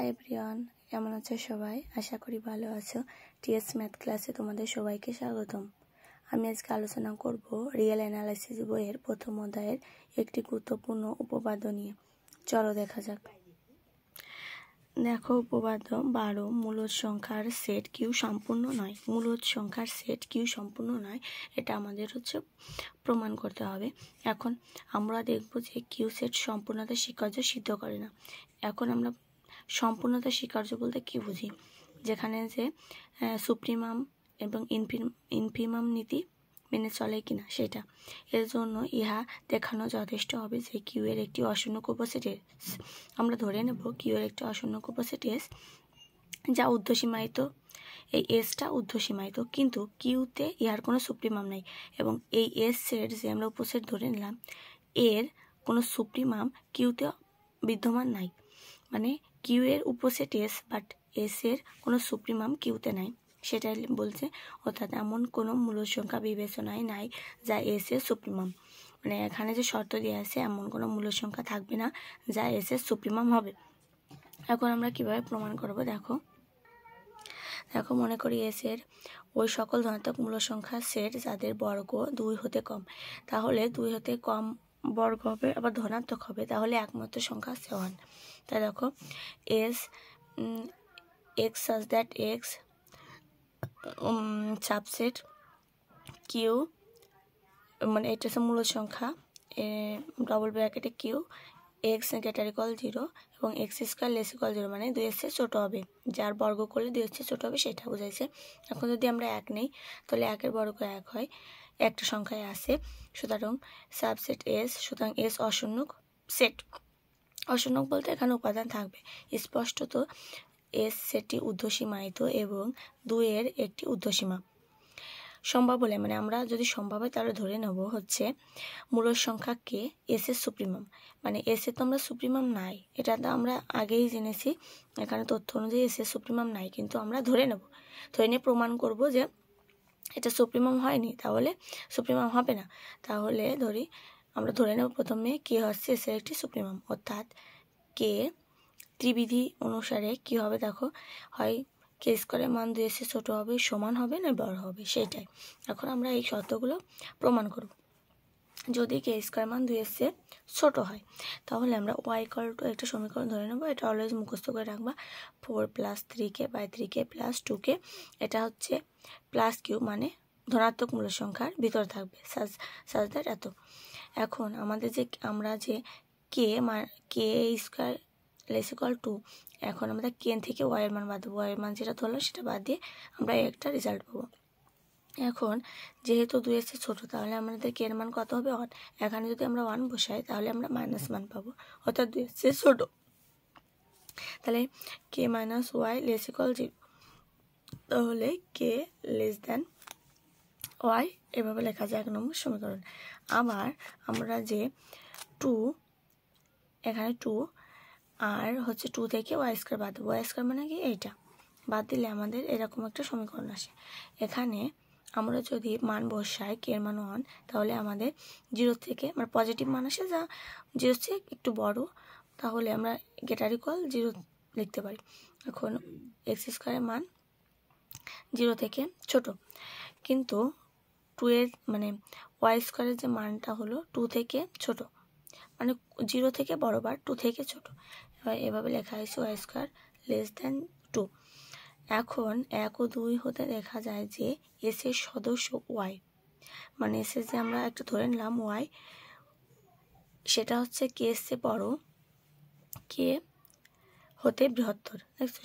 Hi everyone, কেমন আছো সবাই? আশা করি ভালো আছো। টিএস ম্যাথ ক্লাসে তোমাদের সবাইকে স্বাগতম। আমি আজকে আলোচনা করব রিয়েল অ্যানালাইসিস বইয়ের প্রথম অধ্যায়ের একটি গুরুত্বপূর্ণ উপপাদ্য নিয়ে। চলো দেখা যাক। দেখো, উপপাদ্য 12, মূলদ সংখ্যার সেট কিউ সম্পূর্ণ নয়। মূলদ সংখ্যার সেট কিউ সম্পূর্ণ নয়, এটা আমাদের প্রমাণ করতে হবে। এখন আমরা দেখব যে কিউ সেট সম্পূর্ণতা স্বীকার্য সিদ্ধ করে না। এখন আমরা সম্পূর্ণতা স্বীকার্য বলতে কি বুঝি? যেখানে যে সুপ্রিমাম এবং ইনফিমাম নীতি মেনে চলে কিনা সেটা। এর জন্য ইহা দেখানো যথেষ্ট হবে যে কিউ এর একটি অশূন্যক উপসেট এস। আমরা ধরে নেব কিউ এর একটি অশূন্যক উপসেট এস যা ঊর্ধ্বসীমায়িত। এই এসটা ঊর্ধ্বসীমায়িত, কিন্তু কিউতে ইহার কোনো সুপ্রিমাম নাই এবং এই এস সেট যে আমরা উপসেট ধরে নিলাম এর কোনো সুপ্রিমাম কিউতে বিদ্যমান নাই। মানে কিউ এর উপসেট এস, বাট এস এর কোনো সুপ্রিমাম কিউতে নাই, সেটাই বলছে। অর্থাৎ এমন কোনো মূলদ সংখ্যা বিবেচনায় নাই যা এস এর সুপ্রিমাম। মানে এখানে যে শর্ত দেওয়া আছে এমন কোনো মূলদ সংখ্যা থাকবে না যা এস এর সুপ্রিমাম হবে। এখন আমরা কিভাবে প্রমাণ করব? দেখো, মনে করি এস এর ওই সকল ধনাত্মক মূলদ সংখ্যার সেট যাদের বর্গ 2 হতে কম। তাহলে 2 হতে কম বর্গ হবে, আবার ধনাত্মক হবে, তাহলে একমাত্র সংখ্যা আছে 1। তাই দেখো, S x such that x subset Q, মানে এটা হচ্ছে মূলদ সংখ্যা, ডবল ব্র্যাকেটে কিউ এক্স গ্রেটার ইকুয়াল 0 এবং এক্স স্কোয়ার লেস ইকুয়াল 0, মানে 2 এর চেয়ে ছোট হবে। যার বর্গ করলে 2 এর চেয়ে ছোট হবে সেটা বোঝাইছে। এখন যদি আমরা 1 নেই তাহলে 1 এর বর্গ 1 হয়, একটা সংখ্যায় আসে। সুতরাং সাবসেট এস, সুতরাং এস অশূন্যক সেট। অশূন্যক বলতে এখানে উপাদান থাকবে। স্পষ্টত এস সেটটি ঊর্ধ্বসীমায়িত এবং 2 এর একটি ঊর্ধ্বসীমা সম্ভব হলে, মানে আমরা যদি সম্ভব হয় তাহলে ধরে নেব হচ্ছে মূলদ সংখ্যা কে এস এর সুপ্রিমাম। মানে এস এর তো আমরা সুপ্রিমাম নাই, এটা তো আমরা আগেই জেনেছি। এখানে তথ্য অনুযায়ী এস এর সুপ্রিমাম নাই, কিন্তু আমরা ধরে নেব, ধরে নিয়ে প্রমাণ করব যে এটা সুপ্রিমাম হয়নি, তাহলে সুপ্রিমাম হবে না। তাহলে আমরা ধরে নেব প্রথমে কে হচ্ছে এস এর একটি সুপ্রিমাম, অর্থাৎ কে ত্রিবিধি অনুসারে কি হবে দেখো, হয় কে স্কোয়ারের মান 2 এর চেয়ে ছোট হবে, সমান হবে, না বড় হবে, সেইটাই। এখন আমরা এই শর্তগুলো প্রমাণ করব। যদি কে স্কোয়ার মান 2 এর চেয়ে ছোট হয় তাহলে আমরা ওয়াই ইকুয়াল টু একটা সমীকরণ ধরে নেব। এটা অলওয়েজ মুখস্থ করে রাখবা, 4 + 3k / 3k + 2k। এটা হচ্ছে প্লাস কিউ, মানে ধনাত্মক মূলদ সংখ্যার ভিতর থাকবে, সাজ দ্যাট এত। এখন আমরা যে কে স্কোয়ার লেস ইকুয়াল 2, এখন আমরা কেন থেকে ওয়াই এর মান বাদ দেবো। ওয়াই এর মান যেটা ধরলো সেটা বাদ দিয়ে আমরা একটা রেজাল্ট পাবো। এখন যেহেতু 2 এর চেয়ে ছোট, তাহলে আমাদের কে এর মান কত হবে? 1। এখানে যদি আমরা 1 বসাই তাহলে আমরা মাইনাস মান পাবো, অর্থাৎ 2 এর চেয়ে ছোট। তাহলে কে মাইনাস ওয়াই লেস ইকুয়াল 0, তাহলে কে লেস দেন ওয়াই, এভাবে লেখা যায় 1 নম্বর সমীকরণ। আবার আমরা যে 2, এখানে 2 আর হচ্ছে 2 থেকে ওয়াই স্কোয়ার বাদ দেবো। ওয়াই স্কোয়ার মানে কি? এইটা বাদ দিলে আমাদের এরকম একটা সমীকরণ আসে। এখানে আমরা যদি মান বসাই কে এর মান 1, তাহলে আমাদের 0 থেকে মানে পজিটিভ মান আসে যা 0 থেকে একটু বড়, তাহলে আমরা গ্রেটার ইকুয়াল 0 লিখতে পারি। এখন এক্স স্কোয়ারের মান 0 থেকে ছোট, কিন্তু 2 এর মানে ওয়াই স্কোয়ারের যে মানটা হলো 2 থেকে ছোট, মানে 0 থেকে বড় বার 2 থেকে ছোট। এভাবে লেখা হয়েছে ওয়াই স্কোয়ার লেস দেন 2। এখন 1 ও 2 হতে দেখা যায় যে এস এর সদস্য ওয়াই, মানে এস এর যে আমরা একটা ধরে নিলাম ওয়াই, সেটা হচ্ছে কে এর চেয়ে বড়, কে হতে বৃহত্তর,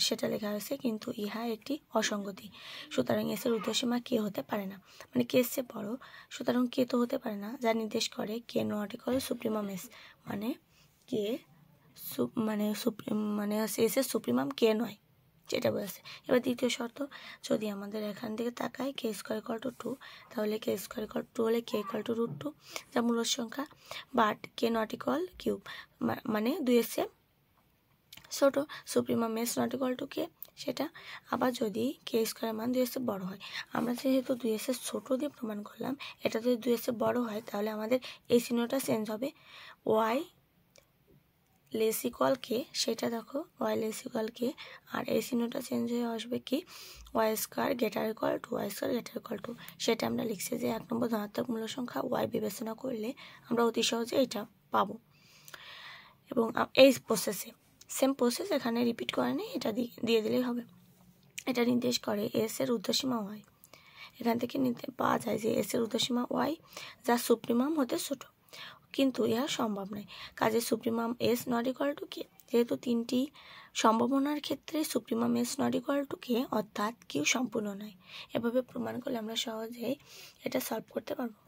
সেটা লেখা হয়েছে, কিন্তু ইহা একটি অসঙ্গতি। সুতরাং এস এর ঊর্ধ্বসীমা কে হতে পারে না, মানে কে এর চেয়ে বড়, সুতরাং কে তো হতে পারে না, যা নির্দেশ করে কে নট ইকুয়াল সুপ্রিমাম এস, মানে কে মানে এস এর সুপ্রিমাম কে নয়, যেটা বলেছে। এবার দ্বিতীয় শর্ত, যদি আমাদের এখান থেকে তাকাই কে স্কোয়ার ইকুয়াল টু 2, তাহলে কে স্কোয়ার ইকুয়াল 2 হলে কে ইকুয়াল টু √2, যা মূলদ সংখ্যা, but K not equal cube, মানে 2 এর চেয়ে ছোট, supremum S not equal to K, সেটা। আবার যদি কে স্কোয়ারের মান 2 এর চেয়ে বড় হয়, আমরা যেহেতু 2 এর চেয়ে ছোট দিয়ে প্রমাণ করলাম, এটা যদি 2 এর চেয়ে বড় হয় তাহলে আমাদের এই চিহ্নটা চেঞ্জ হবে, ওয়াই লেস ইকুয়াল কে, সেটা দেখো ওয়াই লেস ইকুয়াল কে, আর এই চিহ্নটা চেঞ্জ হয়ে আসবে কি y square greater equal to, y square greater equal to. সেটা আমরা লিখছি যে 1 নম্বর ধনাত্মক মূল সংখ্যা ওয়াই বিবেচনা করলে আমরা অতি সহজে এটা পাবো। এবং এই প্রসেসে সেম প্রসেস এখানে রিপিট করে নেই, এটা দিয়ে দিলেই হবে। এটা নির্দেশ করে এস এর ঊর্ধ্বসীমা ওয়াই। এখান থেকে নিতে পাওয়া যায় যে এস এর ঊর্ধ্বসীমা ওয়াই যা সুপ্রিমাম হতে ছোট, কিন্তু ইহা সম্ভব নয়। কাজে supremum S not equal to K, যেহেতু তিনটি সম্ভাবনার ক্ষেত্রে supremum S not equal to K, অর্থাৎ কিউ সম্পূর্ণ নয়। এভাবে প্রমাণ করলে আমরা সহজেই এটা সলভ করতে পারবো।